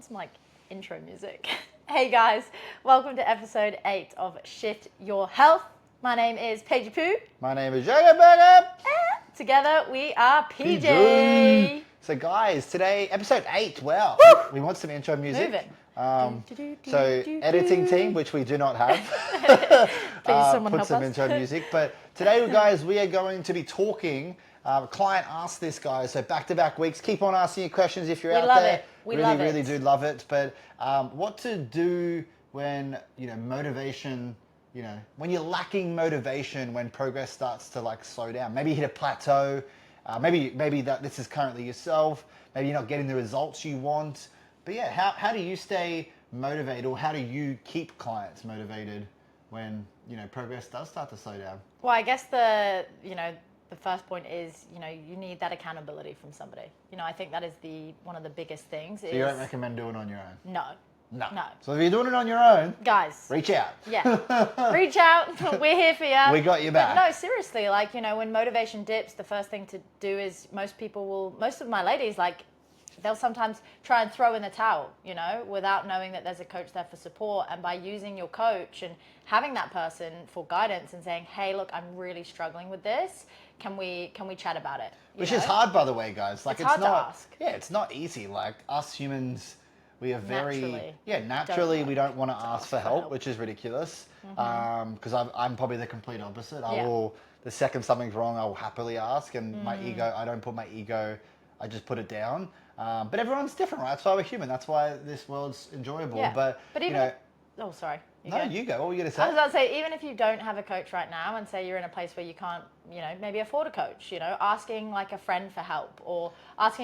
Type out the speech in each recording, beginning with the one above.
It's like intro music. Hey guys, welcome to episode 8 of Shift Your Health. My name is Paige Poo. My name is Jacob. Together we are PJ. So guys, today, episode 8, wow. We want some intro music. Moving. So editing team, which we do not have, Please someone put help some us. intro music. But today, guys, we are going to be talking. A client asked this, guys, so back-to-back weeks. Keep on asking your questions if you're We out love there. it. We really, love it. really do love it. But what to do when, motivation, when you're lacking motivation, when progress starts to slow down. Maybe you hit a plateau. Maybe that this is currently yourself. Maybe you're not getting the results you want. But yeah, how do you stay motivated, or how do you keep clients motivated when, progress does start to slow down? Well, I guess the first point is, you need that accountability from somebody. I think that is one of the biggest things. So you don't recommend doing it on your own? No. So if you're doing it on your own, Guys, reach out. Yeah. Reach out. We're here for you. We got your back. But no, seriously, when motivation dips, the first thing to do is most of my ladies, they'll sometimes try and throw in the towel, without knowing that there's a coach there for support. And by using your coach and having that person for guidance and saying, hey, look, I'm really struggling with this. Can we chat about it? Which is hard, by the way, guys. It's hard to ask. Yeah, it's not easy. Us humans, we are very naturally we don't want to ask for help, which is ridiculous. Because I'm probably the complete opposite. The second something's wrong, I will happily ask, and my ego, I don't put my ego, I just put it down. But everyone's different, right? That's why we're human. That's why this world's enjoyable. Yeah. But even oh, sorry. You go. What were you going to say? I was about to say, even if you don't have a coach right now, and say you're in a place where you can't, maybe afford a coach, asking a friend for help, or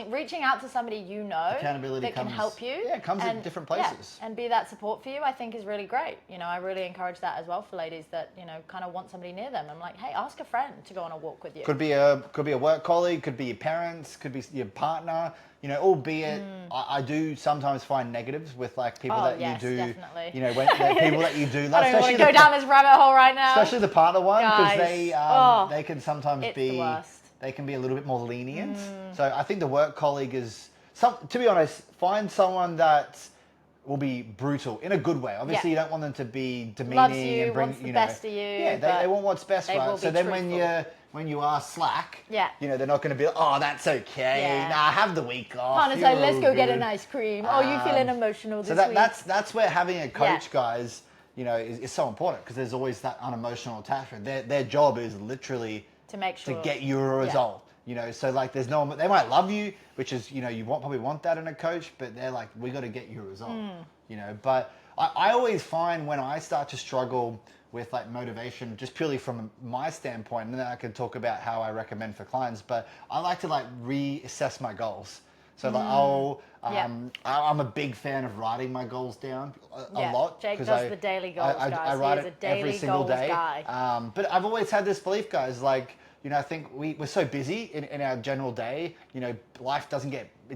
reaching out to somebody accountability that can help you. Yeah, it comes in different places. And be that support for you, I think is really great. I really encourage that as well for ladies that, kind of want somebody near them. I'm like, hey, ask a friend to go on a walk with you. Could be a work colleague, could be your parents, could be your partner. Albeit I do sometimes find negatives with people that you do, definitely. When people that you do. I don't want to go down this rabbit hole right now. Especially the partner one, because they can sometimes the worst. They can be a little bit more lenient. So I think the work colleague is to be honest, find someone that will be brutal in a good way. Obviously, you don't want them to be demeaning Loves you, and bring wants the best of you. Yeah, they want what's best, right? So then when you are slack, they're not going to be like, oh, that's okay. Yeah. Nah, have the week off. Partner say, let's go get an ice cream. Oh, you feeling emotional this week? That's where having a coach, guys, is so important, because there's always that unemotional attachment. Their job is literally to make sure to get you a result. So there's no, they might love you, which is, you probably want that in a coach, but they're like, we got to get you a result, but I always find when I start to struggle with motivation, just purely from my standpoint, and then I can talk about how I recommend for clients, but I like to reassess my goals. So I'm a big fan of writing my goals down a lot. Jake does the daily goals, guys. I write he is it a daily every single goals day. Guy. But I've always had this belief, guys, I think we're so busy in our general day. Life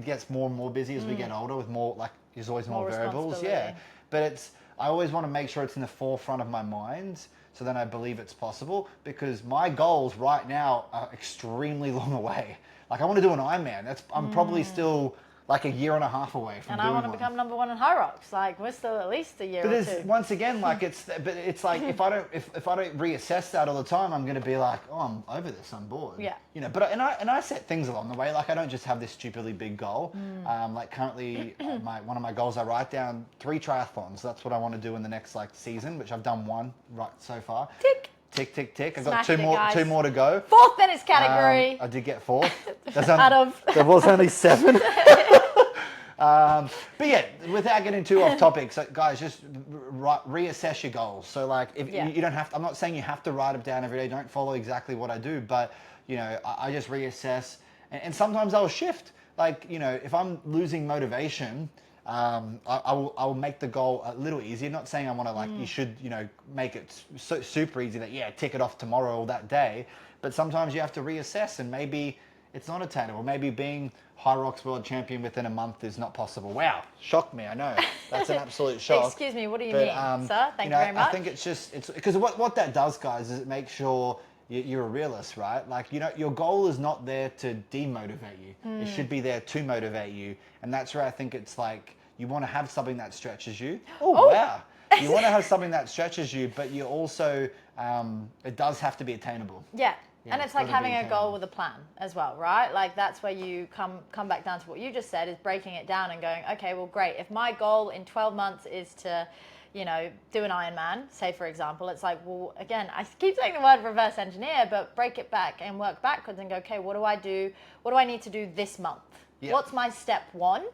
gets more and more busy as we get older, with more there's always more variables. Yeah, but I always want to make sure it's in the forefront of my mind, so then I believe it's possible, because my goals right now are extremely long away. I want to do an Ironman. I'm probably still a year and a half away from and doing I want to become number 1 in high rocks. We're still at least a year or two. Once again, if I don't reassess that all the time, I'm going to be like, oh, I'm over this, I'm bored. Yeah. But I set things along the way. I don't just have this stupidly big goal. Currently, one of my goals, I write down 3 triathlons. That's what I want to do in the next season, which I've done 1 right so far. Tick. Tick, tick, tick. I've got 2 more to go. 4th in his category. I did get 4th. There was only 7. But yeah, without getting too off topic, so guys, just reassess your goals. So if you don't have to, I'm not saying you have to write them down every day. Don't follow exactly what I do, but I just reassess, and sometimes I'll shift. If I'm losing motivation, I will make the goal a little easier. Not saying I want to you should make it so super easy that tick it off tomorrow or that day, but sometimes you have to reassess, and maybe it's not attainable. Maybe being High Rocks World Champion within a month is not possible. Wow, shocked me. I know, that's an absolute shock. Excuse me, what do you mean, sir? Thank you very much. I think it's because what that does, guys, is it makes sure you're a realist, right? Your goal is not there to demotivate you. It should be there to motivate you, and that's where I think it's you want to have something that stretches you. Oh, wow. You want to have something that stretches you, but you also, it does have to be attainable. Yeah. And it's like having a goal with a plan as well, right? Like that's where you come back down to what you just said, is breaking it down and going, okay, well, great. If my goal in 12 months is to, do an Ironman, say for example, it's like, well, again, I keep saying the word reverse engineer, but break it back and work backwards and go, okay, what do I do? What do I need to do this month? Yep. What's my step one?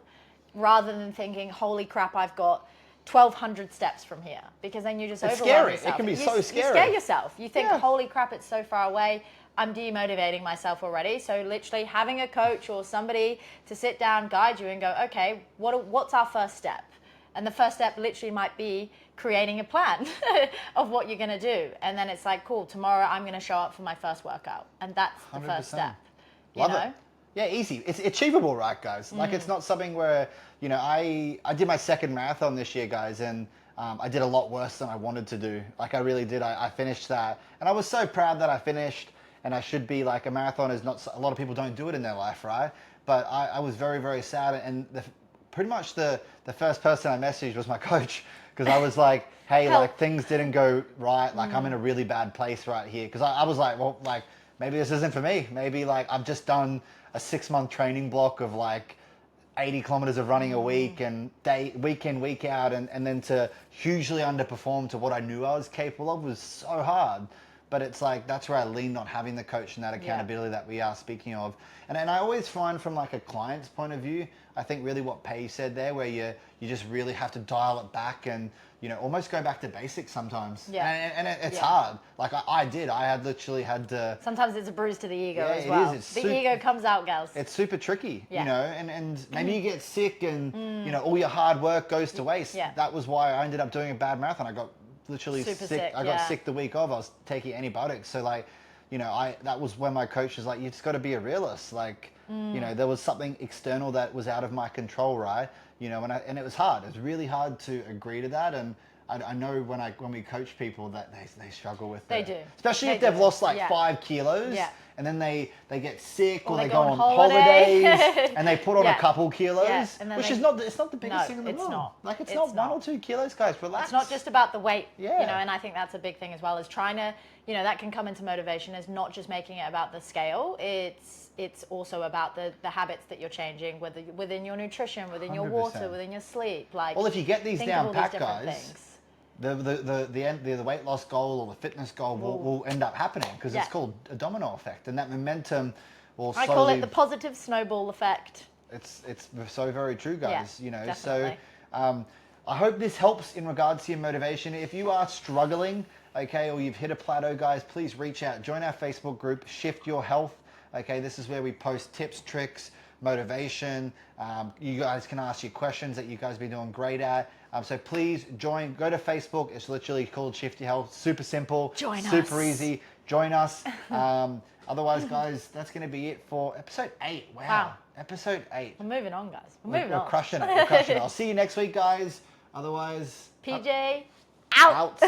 Rather than thinking, holy crap, I've got 1,200 steps from here, because then you just overwhelm yourself. It can be so scary. You scare yourself. You think, holy crap, it's so far away. I'm demotivating myself already. So literally having a coach or somebody to sit down, guide you and go, okay, what's our first step? And the first step literally might be creating a plan of what you're going to do. And then it's like, cool, tomorrow I'm going to show up for my first workout. And that's the 100%. First step. Love it. Yeah, easy. It's achievable, right, guys? Like, it's not something where, I did my second marathon this year, guys, and I did a lot worse than I wanted to do. Like, I really did. I finished that. And I was so proud that I finished, and I should be, like, a marathon is not, a lot of people don't do it in their life, right? But I was very, very sad. And pretty much the first person I messaged was my coach, because I was like, hey, like, things didn't go right. Like, I'm in a really bad place right here. Because I was like, well, like, maybe this isn't for me. Maybe, like, I've just done a 6-month training block of like 80 kilometers of running a week and week in, week out, and then to hugely underperform to what I knew I was capable of was so hard. But it's like, that's where I leaned on having the coach and that accountability that we are speaking of. And I always find from like a client's point of view, I think really what Paige said there, where you just really have to dial it back and, almost go back to basics sometimes. Yeah. And it's hard. Like I had literally had to. Sometimes it's a bruise to the ego as well. It is. The ego comes out, gals. It's super tricky, and maybe you get sick and, all your hard work goes to waste. Yeah. That was why I ended up doing a bad marathon. I got literally sick. I got sick the week of. I was taking antibiotics. So like, that was when my coach was like, you just got to be a realist. Like, there was something external that was out of my control, right? And it was hard. It was really hard to agree to that. And I know when we coach people that they struggle with it. They do. Especially if they've lost like 5 kilos. Yeah. And then they get sick or they go on holidays and they put on a couple kilos, which is not, it's not the biggest thing in the world. Not. Like it's not 1 or 2 kilos, guys, relax. It's not just about the weight, and I think that's a big thing as well, is trying to, that can come into motivation, is not just making it about the scale. It's also about the habits that you're changing, within your nutrition, within 100%. Your water, within your sleep. Like, well, if you get these down pat, guys, the weight loss goal or the fitness goal will end up happening, because it's called a domino effect, and that momentum will slowly. I call it the positive snowball effect. It's so very true, guys. Definitely. So I hope this helps in regards to your motivation. If you are struggling, okay, or you've hit a plateau, guys, please reach out. Join our Facebook group, Shift Your Health. Okay, this is where we post tips, tricks, motivation. You guys can ask your questions that you guys have been doing great at. So please join. Go to Facebook. It's literally called Shift Your Health. Super simple. Join us. Super easy. Join us. Otherwise, guys, that's going to be it for episode 8. Wow. Episode 8. We're moving on, guys. We're crushing it. We're crushing it. I'll see you next week, guys. Otherwise, PJ, out.